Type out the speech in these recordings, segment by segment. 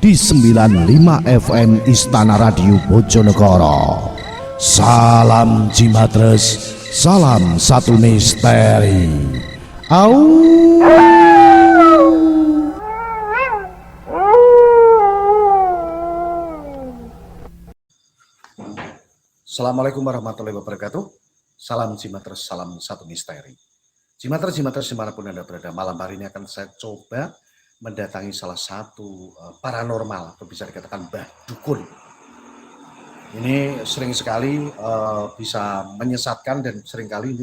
di 95 FM Istana Radio Bojonegoro. Salam Jimatres, salam satu misteri. Au. Assalamualaikum warahmatullahi wabarakatuh. Salam Jimatres, salam satu misteri. Jimatres dimanapun Anda berada, malam hari ini akan saya coba mendatangi salah satu paranormal atau bisa dikatakan Mbah Dukun. Ini sering sekali bisa menyesatkan dan seringkali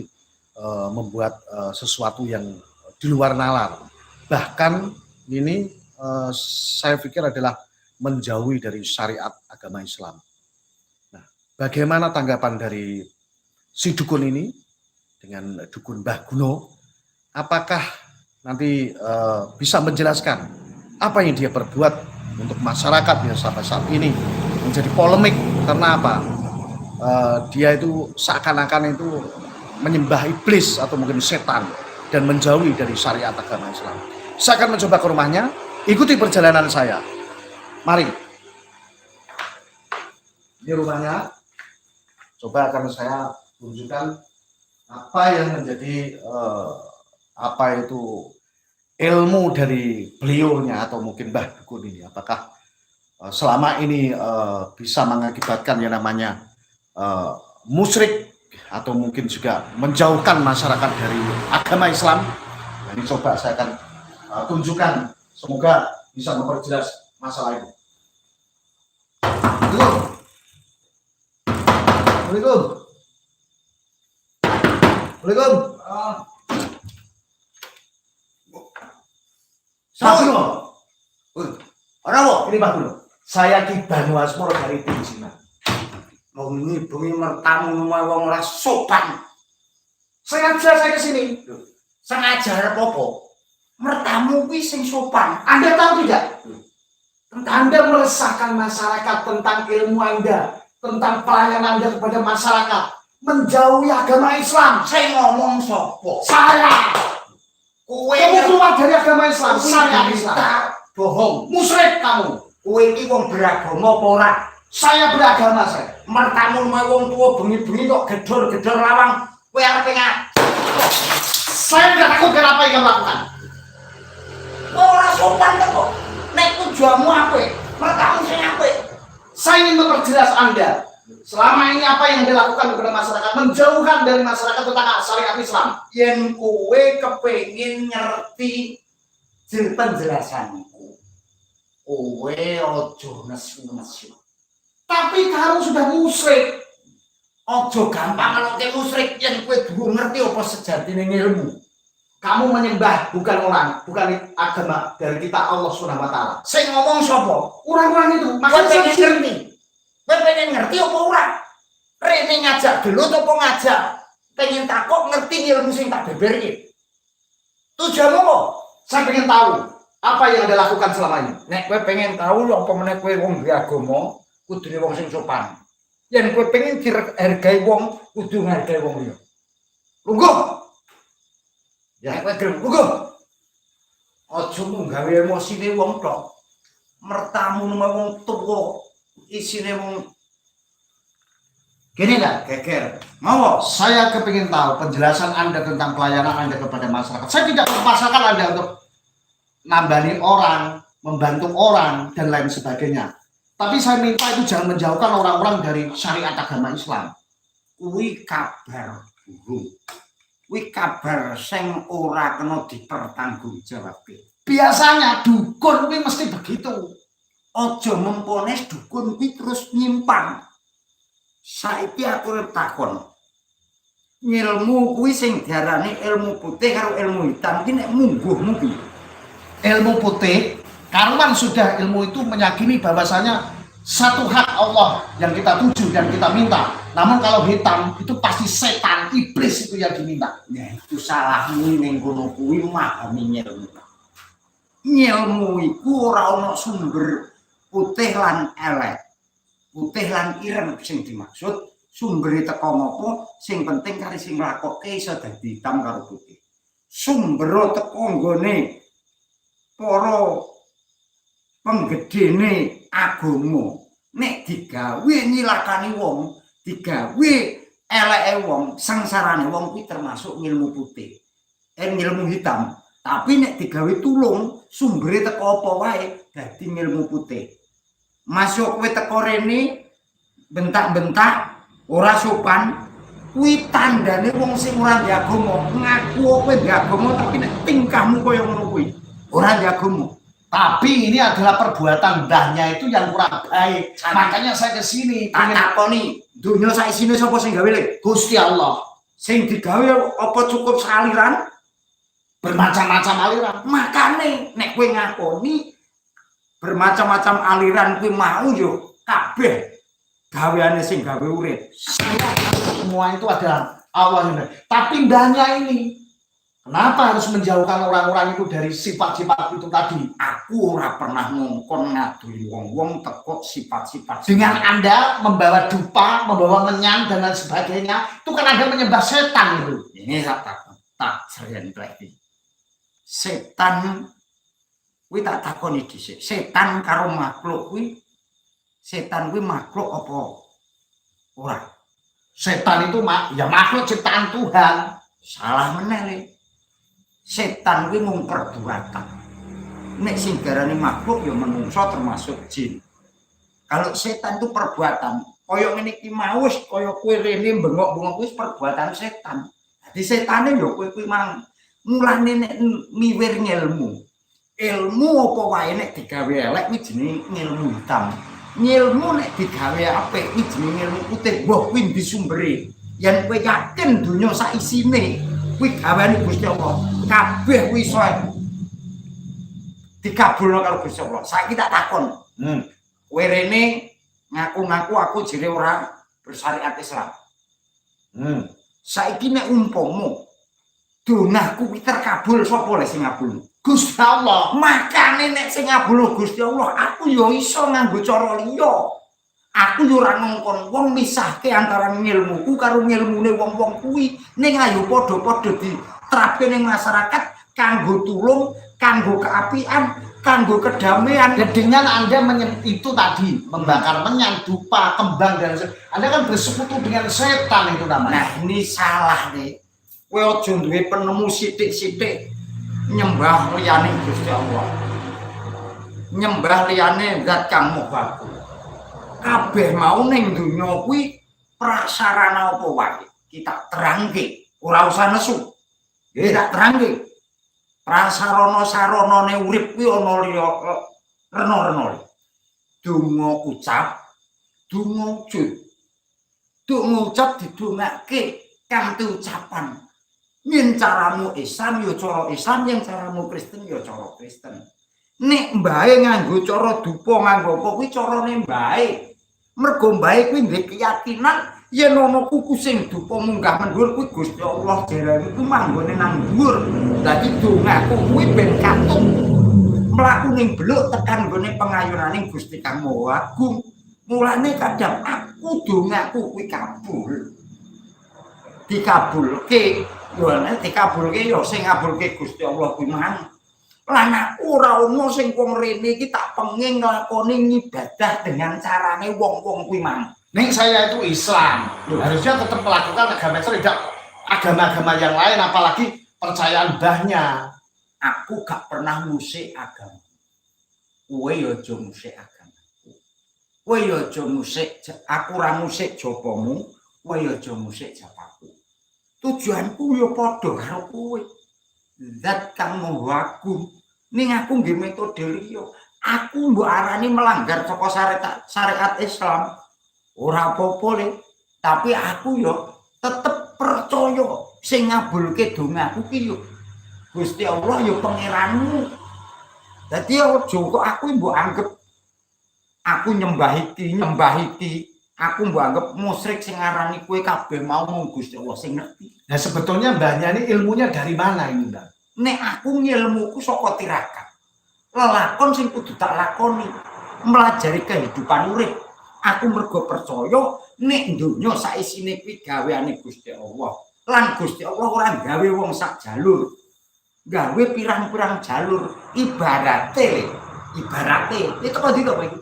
membuat sesuatu yang di luar nalar. Bahkan ini saya pikir adalah menjauhi dari syariat agama Islam. Nah, bagaimana tanggapan dari si dukun ini dengan dukun Mbah Guno? Apakah nanti bisa menjelaskan apa yang dia perbuat untuk masyarakat yang sampai saat ini menjadi polemik karena apa? Dia itu seakan-akan itu menyembah iblis atau mungkin setan dan menjauhi dari syariat agama Islam. Saya akan mencoba ke rumahnya, ikuti perjalanan saya. Mari. Ini rumahnya. Coba akan saya tunjukkan apa yang menjadi apa itu ilmu dari beliaunya atau mungkin Mbah Dukun ini. Apakah selama ini bisa mengakibatkan yang namanya musyrik atau mungkin juga menjauhkan masyarakat dari agama Islam. Nah, ini coba saya akan tunjukkan, semoga bisa memperjelas masalah ini. Assalamualaikum. Assalamualaikum. Pak Guno. Orang apa? Ini Pak Guno. Saya Ki Banu Asmoro dari Tinjina. Mau bengi mertamu rumah wong ora sopan. Sengaja saya ke sini. Sengaja apa? Mertamu kuwi sing sopan. Anda tahu tidak? Anda meresahkan masyarakat tentang ilmu Anda, tentang pelayanan Anda kepada masyarakat, menjauhi agama Islam. Saya ngomong sopo? Saya. Kamu keluar dari agama Islam. Saya Islam. Bohong. Musyrik kamu. Kowe iki wong beragama apa ora? Saya beragama saya. Mertamu rumah wong tua bengi-bengi kok gedor-gedor lawang. Kowe arep ngat. Saya tidak takut dengan apa yang kamu lakukan. Ora sopan kok. Nek tujuanmu apa? Mertamu sing apik. Saya ingin memperjelas Anda. Selama ini apa yang dilakukan kepada masyarakat, menjauhkan dari masyarakat tentang syariat Islam. Yen kowe kepengin ngerti penjelasanku, kowe aja nesu-nesu. Tapi kamu sudah musyrik. Aja gampang ngeloke musyrik yen kowe durung ngerti apa sejatine ilmu. Kamu menyembah bukan orang, bukan agama dari kita Allah Subhanahu wa taala. Sing ngomong sapa? Orang-orang itu Maksudnya ngerti. Kowe pengen ngerti apa ora? Rene ngajak gelut apa ngajak pengen takok ngerti ilmu sing tak beberke. Tujuanmu apa? Saya pengen tahu apa yang Anda lakukan selama ini. Nek kowe pengen tahu lho apa meneh kowe wong duwe agama, kudune wong sing sopan. Yen kowe pengen dihargai wong, kudu ngargai wong liya. Lungguh. Ya kowe gelem lungguh. Aja mung gawe emosine wong tok. Mertamu nang wong tuwa isine wong Gini enggak? geger. Mau Saya kepingin tahu penjelasan Anda tentang pelayanan Anda kepada masyarakat. Saya tidak memaksakan Anda untuk nambani orang, membantu orang, dan lain sebagainya. Tapi saya minta itu jangan menjauhkan orang-orang dari syariat agama Islam. kuwi kabar burung. Kuwi kabar sing ora kena dipertanggungjawabke. Biasanya dukun kuwi mesti begitu. Aja mempones dukun kuwi terus nyimpang. Saiki aku arep takon. Ilmu kuwi sing diarani ilmu putih karo ilmu hitam iki nek mungguhmu piye? Ilmu putih, karuan sudah ilmu itu meyakini bahwasanya satu hak Allah yang kita tuju dan kita minta. Namun kalau hitam itu pasti setan, iblis itu yang diminta. Ya itu salahmu ning kono kuwi memahami ilmu. Ilmu iku ora ana sumber putih lan elek. Putih lan ireng sing dimaksud, sumbere teko ngopo, sing penting kari sing nglakoke iso dadi hitam karo putih. Sumber teko nggone para penggedene agama nek digawe nyilakani wong, digawe eleke wong, sengsarane wong kuwi termasuk ngilmu putih. Ngilmu hitam. Tapi nek digawe tulung, sumbere teko apa wae dadi ngilmu putih. Masuk kowe teko rene bentak-bentak ora sopan, kuwi tandane wong sing ora ndagama, ngaku kowe ndagama tapi nek tingkahmu kaya ngono kuwi, ora ndagama. Tapi ini adalah perbuatan mbahnya itu yang kurang baik. Makanya saya ke sini. Tak takoni, dunya sak isine sapa sing gawe le? Gusti Allah. Sing digawe apa cukup saliran? Bermacam-macam aliran. Makane nek kowe ngakoni bermacam-macam aliran kuwi mau yo kabeh gaweane sing gawe urip. Semua itu adalah Allah ini. Tapi mbahnya ini, kenapa harus menjauhkan orang-orang itu dari sifat-sifat itu tadi? Aku ora pernah ngongkon ngadui wong-wong teko sifat-sifat. Dengan Anda membawa dupa, membawa menyang dan lain sebagainya, itu kan Anda menyembah setan itu. Ini tak serian lagi. Setan kuwi tak takoni dhisik. Setan karo makhluk kuwi, setan kuwi makhluk apa ora? Setan itu ya makhluk ciptaan Tuhan. Salah meneh le. Setan kuwi mung perbuatan. Nek sing darani makhluk ya menungso termasuk jin. Kalau setan itu perbuatan, kaya ngene iki mau wis kaya kowe rene bengok-bengok kuwi perbuatan setan. Dadi setane ya kowe kuwi mang mulane nek miwir ngilmu. Ilmu apa wae nek digawe elek kuwi jenenge ngilmu hitam. Ngilmu nek digawe apik kuwi jenenge ngilmu putih. Mbah kuwi ndi sumbere? Yen kowe yakin donya sak isine kuwi gaweane Gusti Allah, kabeh kuwi iso dikabulno karo Gusti Allah. Saiki tak takon. Kowe rene ngaku-ngaku aku jere ora bersyariat Islam. Saiki nek umpama dongaku kuwi terkabul sapa le sing ngabul? Gusti Allah. Makane nek sing ngabul Gusti Allah, aku yo iso nganggo cara liya. Aku yo ora ngongkon wong misahke antara ngilmuku karo ngilmune wong-wong kuwi. Ning ayo padha-padha diterapke ning masyarakat kanggo tulung, kanggo keapian, kanggo kedamaian. Dengan Anda itu tadi membakar menyang, dupa, kembang dan Anda kan bersekutu dengan setan itu namanya. Nah, ini salah nih. Kowe aja duwe penemu sithik-sithik nyembah liyane Gusti Allah. Nyembah liyane zat kang mubarak. Kabeh mau ning donya kuwi prasarana apa wae kita terangke, ora usah nesu. Kita terangke. Prasarana-saranane urip kuwi ana liya rena-rena. Donga ucap, donga wujud. Donga ucap didongake kanthi ucapan. Yen caramu Islam ya cara Islam, yen caramu Kristen ya cara Kristen. Nek mbae nganggo cara dupa nganggo apa kuwi carane mbae. Mergo mbae kuwi ndek keyakinan yen ana kuku sing dupa munggah mendhuwur kuwi Gusti Allah jarane iku manggone nang dhuwur. Dadi dongaku kuwi ben katut mlaku ning beluk tekan nggone pengayunaning Gusti Kang Maha Agung. Mulane kadang aku dongaku kuwi kabul. Dikabulke, yo nek dikabulke yo sing ngabulke Gusti Allah kuwi mang. Lan aku ora ono sing wong rene iki tak pengin nglakoni ibadah dengan carane wong-wong kuwi mang. Ning saya itu Islam. Harusnya tetap melakukan agama itu, tidak agama-agama yang lain, apalagi percayaan mbahnya. Aku gak pernah musik agama. Kowe yo aja musik agama. Kowe yo aja musik, aku ora musik jopamu, kowe yo aja musik japaku. Tujuanku yo padha karo kowe. Zat kang Maha Agung. Ning aku nggih metode liya. Aku mbok arani melanggar saka syariat Islam. Ora apa-apa le, tapi aku yo tetep percaya sing ngabulke dongaku ki yo Gusti Allah yo pangeranmu. Dadi aja kok aku mbok anggap aku nyembah iki, aku mbok anggap musyrik sing ngarani kowe kabeh mau mung Gusti Allah sing ngerti. Nah sebetulnya mbahnya ini ilmunya dari mana ini, Mbak? Nek aku ngilmuku saka tirakat. Lelakon sing kudu tak lakoni, melajari kehidupan urip. Aku mergo percaya nek donya sak isine kuwi gaweane Gusti Allah. Lan Gusti Allah ora gawe wong sak jalur. Gawe pirang-pirang jalur. Ibarate, itu kok ndi to kowe iki?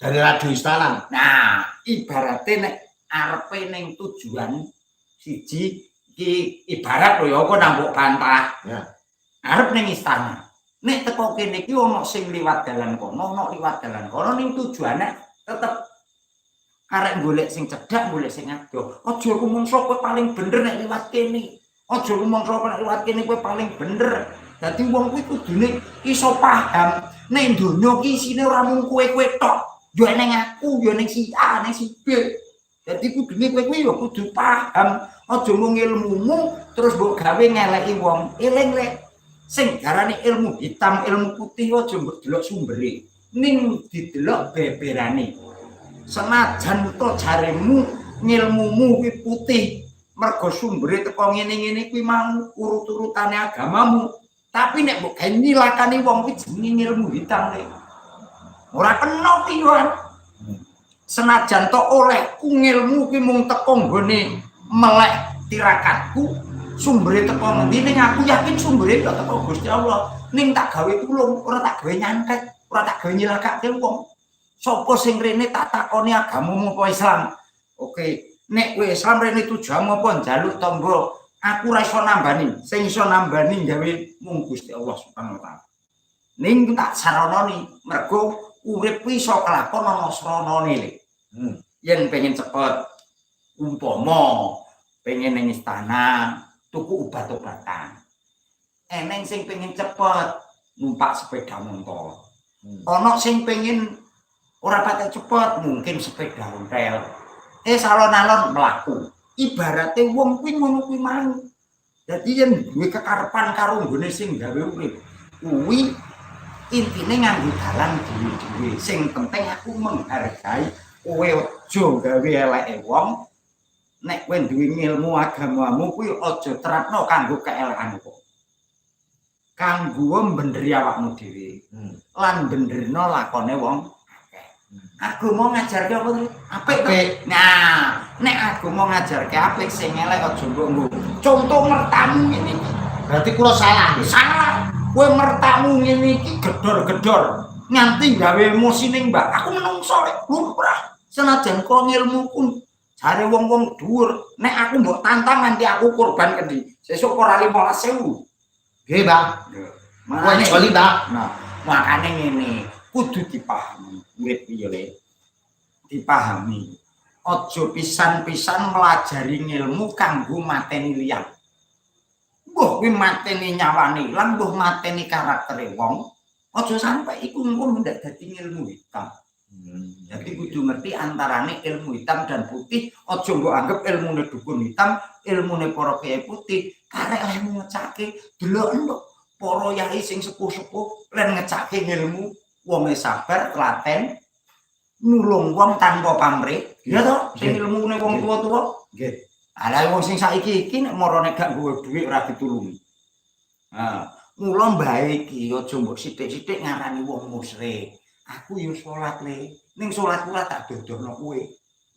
Dari radio istana. Nah, ibarate nek arepe ning tujuan siji iki ibarat lho ya apa nambok bantah. Ya. Arep ning istana. Nek teko kene iki ana sing liwat dalan kono, ana liwat dalan kono ning tujuane tetep arek golek sing cedhak, golek sing adoh. Aja rumangsa kowe paling bener nek liwat kene. Aja rumangsa kowe nek liwat kene kowe paling bener. Dadi wong kuwi kudune iso paham nek donya iki isine ora mung kowe tok. Yo ning aku, yo ning si A, ning si B. Dadi kudune kowe kuwi yo kudu paham. Aja mung ilmumu terus mbok gawe ngeleki wong. Eling rek. Sing darane ilmu hitam, ilmu putih aja mbok delok sumbere. Ning didelok beberane. Senajan to jaremu ngilmumu kuwi putih, mergo sumbere teko ngene-ngene kuwi mau urut-urutane agamamu. Tapi nek mbok gawe nyilakani wong kuwi jenenge ilmu hitam rek. Ora kena ki yo. Senajan to oleh ngilmu kuwi mung teko nggone melek tirakatku, sumbere teko ngendi ning aku yakin sumbere kok teko Gusti Allah. Ning tak gawe tulung, ora tak gawe nyantet, ora tak gawe nyilakake wong. Sopo sing rene tak takoni agamamu apa Islam? Oke, nek kowe Islam rene tujuanmu apa njaluk tombo, aku ora iso nambani. Sing iso nambani gawe mung Gusti Allah Subhanahu wa taala. Ning tak saranoni mergo urip kuwi iso kelakon ana sranane le. Yen pengen cepet umpama pengen ning istana tuku obat-obatan. Eneng sing pengen cepet numpak sepeda motor. Ana sing pengen ora patek cepet mungkin sepeda ontel. Salon-alon mlaku. Ibarate wong kuwi ngono kuwi mau. Dadi yen duwe kekarepan karo nggone sing gawe urip, kuwi intine nganggo dalan dhewe-dhewe. Sing penting aku menghargai kowe aja gawe eleke wong. Nek kowe duwe ilmu agamamu kuwi aja terapno kanggo keelekan kok. Kanggo mbenderi awakmu dhewe. Lan benderno lakone wong. Agama ngajarke apa to? Apik. Nah, nek agama ngajarke apik sing elek aja mbok. Contoh mertamu ngene iki. Berarti kula salah. Salah. Kowe mertamu ngene iki gedor-gedor nganti gawe emosi ning Mbak. Aku menungso lumrah. Senajan kok ngilmuku jare wong-wong dhuwur, nek aku mbok tantang nganti aku korban kendi. Sesuk ora 15.000. Nggih, Mbak. Kowe joli, Mbak. Nah, makane ngene, kudu dipahami. Urip piye le? Dipahami. Aja pisan-pisan melajari ilmu kanggo mateni liyan. Mbah kuwi mateni nyawane, lan mbah mateni karaktere wong. Aja sampe iku engko ndak dadi ilmu hitam. Jadi kudu ngerti antarane ilmu hitam dan putih. Aja mbok anggap ilmune dukun hitam, ilmune para kiai putih. Karek ilmu ngecake delok entuk para yai sing sepuh-sepuh lan ngecake ilmu wonge sabar, telaten, nulung wong tanpa pamrih. Ya toh, sing ilmune wong tua-tua. Nggih. Ala wong sing saiki iki nek marane gak nggawa dhuwit ora ditulungi. Nah, mula bae iki aja mbok sithik-sithik ngarani wong musyrik. Aku yo salat le. Ning salat ora tak dodono kowe.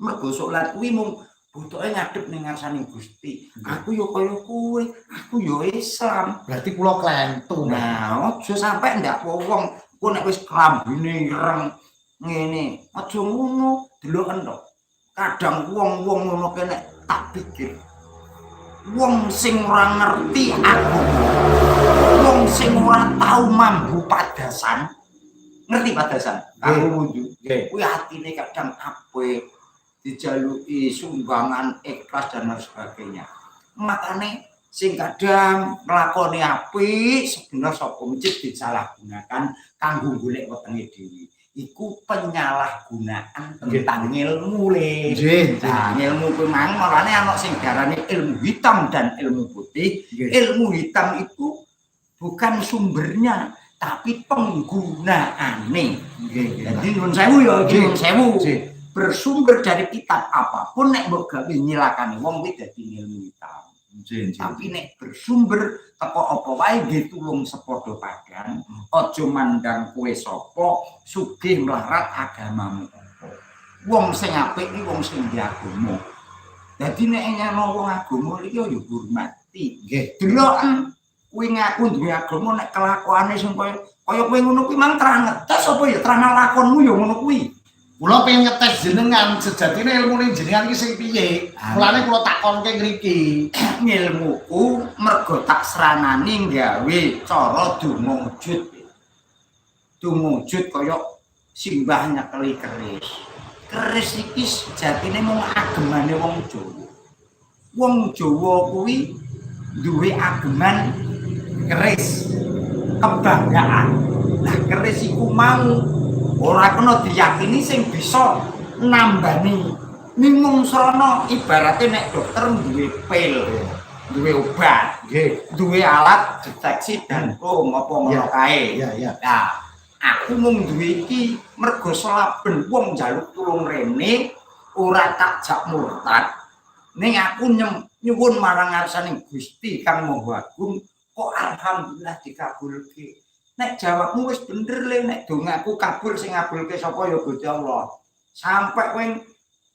Mergo salat kuwi mung butuhe ngadep ning ngarsane Gusti. Aku yo kaya kowe, aku yo Islam. Berarti kula klentu. Nah, aja sampe ndak wong kok nek wis klambine ireng ngene, aja ngono, deloken to. Kadang wong-wong ngono kene tak pikir. Wong sing ora ngerti aku. Wong sing ora tau mambu padasan. Ngerti padasan? Kanggo wudu. Kuwi atine kadang apik, dijaluki sumbangan ikhlas dan sebagainya. Makane sing kadang nglakoni apik sebenarnya saka masjid disalahgunakan kanggo golek wetenge dhewe. Iku penyalahgunaan tentang ilmu le. Nah, ilmu kuwi mang marane ana sing darane ilmu hitam dan ilmu putih. Ilmu hitam itu bukan sumbernya, tapi penggunaane. Jadi nyuwun sewu ya, nyuwun sewu. Bersumber dari kitab apapun nek mbok gawe nyilakane wong kuwi dadi ilmu hitam. Tapi nek bersumber teko apa wae nggih tulung sepadha padang, aja mandang kowe sapa, sugih mlarat agamamu apa. Wong sing apik iki wong sing diagama. Dadi nek ana wong agama iki ya hormati. Nggih, deloken kuwi ngaku duwe agama nek kelakuane sing Kaya kowe ngono kuwi mang terang ngetes apa ya terang lakonmu ya ngono kuwi. Kula pengen ngetes jenengan sejatine ilmune jenengan iki sing piye. Mulane kula takonke ngriki. Ilmuku mergo tak seranani gawe cara donga wujud. Donga wujud kaya simbah nyekeli keris. Keris iki sejatine mung agemane wong Jawa. Wong Jawa kuwi duwe ageman keris kebanggaan. Lah keris iku mau ora kena diyakini sing bisa nambani mimung srana ibarate nek dokter duwe pil, duwe obat, nggih, duwe alat deteksi jantung apa ngono kae. Iya. Nah, aku mung duwe iki mergo saben wong njaluk tulung rene ora tak jak murtad. Ning aku nyuwun marang ngarsaning Gusti Kang Maha Agung kok alhamdulillah dikabulke. Nek jawabmu wis bener le, nek dongaku kabul sing ngabulke sapa ya Gusti Allah. Sampai kowe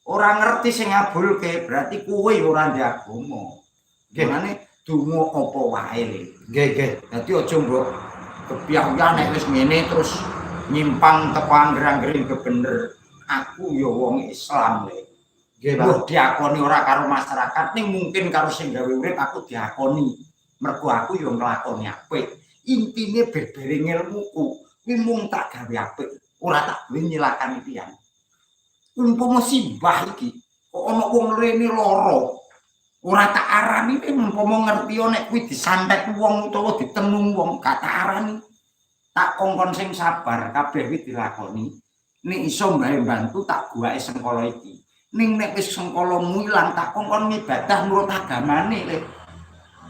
ora ngerti sing ngabulke, berarti kowe ora ndek agama. Gimana donga apa wae le. Nggih. Dadi aja mbok kepiye-piye nek wis ngene terus nyimpang teko angger-anggering bener. Aku ya wong Islam le. Nggih, Mbok diakoni ora karo masyarakat ning mungkin karo sing gawe urip aku diakoni. Mergo aku ya nglakoni apik. Intine berbering ilmuku kuwi mung tak gawe apik, ora tak gawe nyilakani tiyang. Umpama simbah iki kok ana wong rene lara, ora tak arani umpama ngerti nek kuwi disantet wong utawa ditenung wong, gak tak arani. Tak kongkon sing sabar kabeh kuwi dilakoni. Nek iso mbantu tak guwake sengkala iki. Ning nek wis sengkalamu ilang tak kongkon ngibadah nurut agamane le.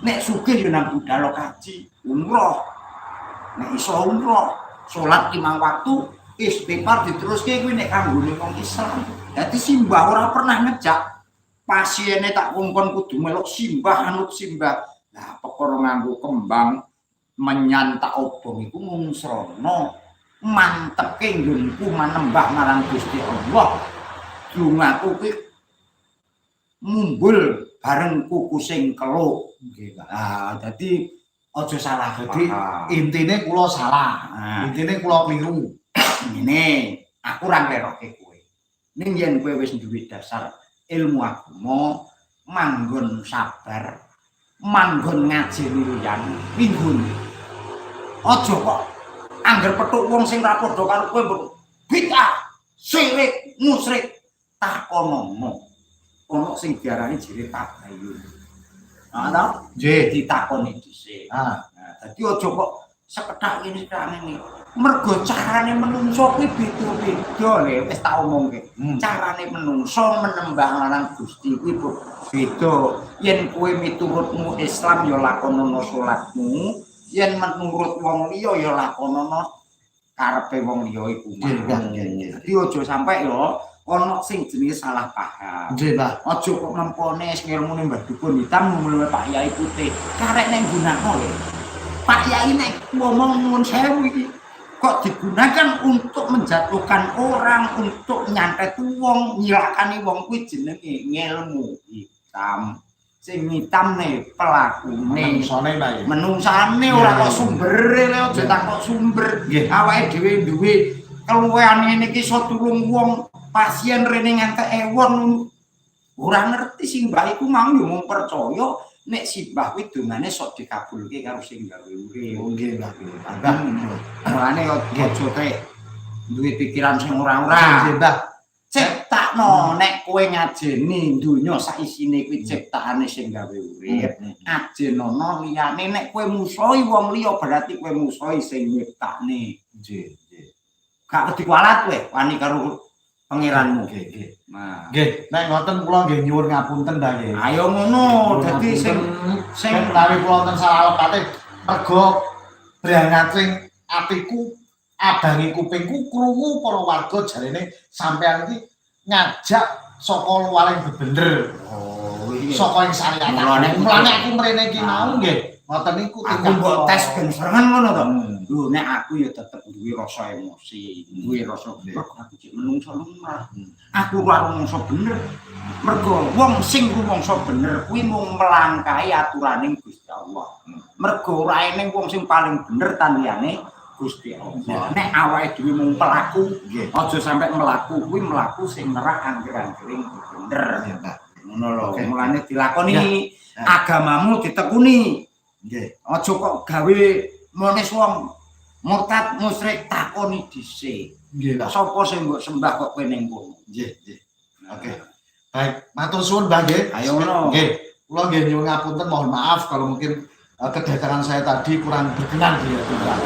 Nek sugih yo nang budal kaji, umroh. Nek iso umroh, salat 5 waktu, istighfar diteruske kuwi nek kanggone wong Islam. Dadi simbah ora pernah ngejak pasiene tak kongkon kudu melok simbah anut simbah. Lah perkara nganggo kembang menyantak obong iku mung srana mantepke nggonku manembah marang Gusti Allah. Dongaku kuwi mumbul bareng kuku sing keluk. Nggih, Pak. Ah, dadi aja salah. Jadi intine kula salah. Intine kula keliru. Ngene, aku ora nglerokke kowe. Ning yen kowe wis duwe dasar ilmu agama, manggon sabar, manggon ngajeni liyan, minggun. Aja kok angger petuk wong sing ra padha karo kowe bid'ah, syirik, musyrik, takonomo. Ono sing diarani jere tabayun. Ana Nggih. ditakoni dhisik. Ah, Nah, dadi aja kok sekedhak ngene. Mergo carane menungso kuwi beda-beda lho, wis tak omongke. Carane menungso menembah marang Gusti kuwi beda. Yen kowe miturutmu Islam ya lakonono salatmu, yen menurut wong liya ya lakonono karepe wong liya iku. Nggih. Dadi aja sampai ya ana sing jenenge salah paham. nggih, Pak. Aja kok nempone ngilmune Mbah Dukun Hitam mulai Pak Yai Putih. Karek nek gunakno lho. Pak Yai nek ngomong nuwun sewu iki kok digunakan untuk menjatuhkan orang, untuk nyantet wong, nyilakani wong kuwi jenenge ngilmu hitam. Sing hitamne pelakune. Menungsane, Pak. Menungsane ora kok sumbere lho, aja tak kok sumber. Nggih. Awake dhewe duwe keluweane niki iso tulung wong pasien rene ngantek ewon. Ora ngerti sing mbah iku mau yo mung percaya nek simbah kuwi dongane sok dikabulke karo sing gawe urip. Nggih, Pak. Mulane aja teh duwe pikiran sing ora-ora. Nggih, Pak. Ciptakno nek kowe ngajeni donya sak isine kuwi ciptakane sing gawe urip. Ajenono liyane nek kowe musuhi wong liya berarti kowe musuhi sing nyiptakne. Nggih. Gak wedi kualat kowe wani karo pangeranmu. Nggih. Nah, Nggih, nek ngoten kula nggih nyuwun ngapunten ta nggih. ayo ngono dadi sing menawi kula wonten salah lepate mergo brangating atiku abangi kupingku krungu para warga jarene sampean iki ngajak saka luaring bebener. oh iki Saka ing syariat. Mulane aku mrene iki mau nggih. Ngoten niku aku mbok tes ben serangan ngono to. Lho nek aku ya tetep duwe rasa emosi, duwe rasa mergo aku cek menungso lumrah. Aku ora rumangsa bener. Mergo wong sing rumangsa bener kuwi mung melangkahi aturaning Gusti Allah. Mergo ora eneng wong sing paling bener tan liyane Gusti Allah. Nek awake dhewe mung pelaku, aja sampe mlaku kuwi mlaku sing nerak angger-anggering bener. Ngono lho. Mulane dilakoni agamamu ditekuni. Nggih. Aja kok gawe mones wong murtad musyrik takoni dhisik. Nggih, Pak. Sapa sing mbok sembah kok kowe ning kono? Nggih, nggih. Oke. Baik, matur suwun Mbah nggih. Ayo ngono. Nggih. Kula nggih nyuwun ngapunten, mohon maaf kalau mungkin kedatangan saya tadi kurang berkenan di hati Mbah.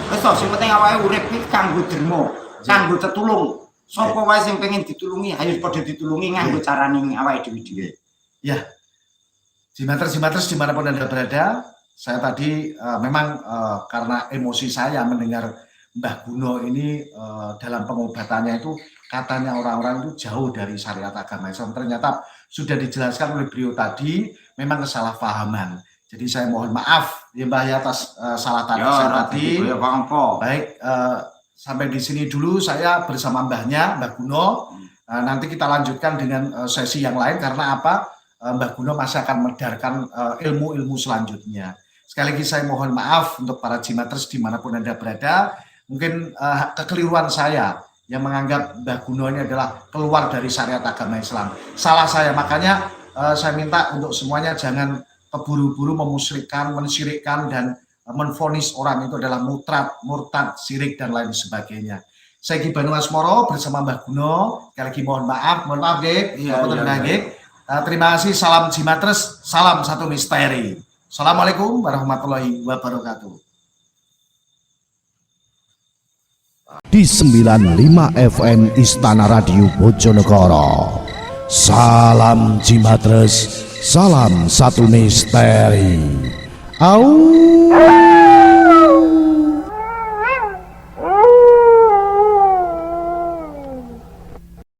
Wis to, sing penting awake urip iki kanggo derma, kanggo tetulung. Sapa wae sing pengen ditulungi, ayo padha ditulungi nganggo carane awake dhewe. Ya. Jimatres dimanapun Anda berada, saya tadi memang karena emosi saya mendengar Mbah Guno ini dalam pengobatannya itu katanya orang-orang itu jauh dari syariat agama Islam. Ternyata sudah dijelaskan oleh beliau tadi memang kesalahpahaman. Jadi saya mohon maaf ya Mbah ya atas salah tadi saya tadi. Baik, sampai di sini dulu saya bersama Mbahnya, Mbah Guno. Nanti kita lanjutkan dengan sesi yang lain karena apa? Mbah Guno masih akan medarkan ilmu-ilmu selanjutnya. Sekali lagi saya mohon maaf untuk para Jimatres dimanapun Anda berada. Mungkin kekeliruan saya yang menganggap Mbah Guno ini adalah keluar dari syariat agama Islam. Salah saya, makanya saya minta untuk semuanya jangan keburu-buru memusyrikkan, mensyirikkan dan menvonis orang itu adalah murtad, syirik dan lain sebagainya. Saya Ki Banu Asmoro bersama Mbah Guno. Sekali lagi mohon maaf nggih. Terima kasih, salam Jimatres, salam satu misteri. Assalamualaikum warahmatullahi wabarakatuh. Di 95 FM Istana Radio Bojonegoro. Salam Jimatres, salam satu misteri. Au.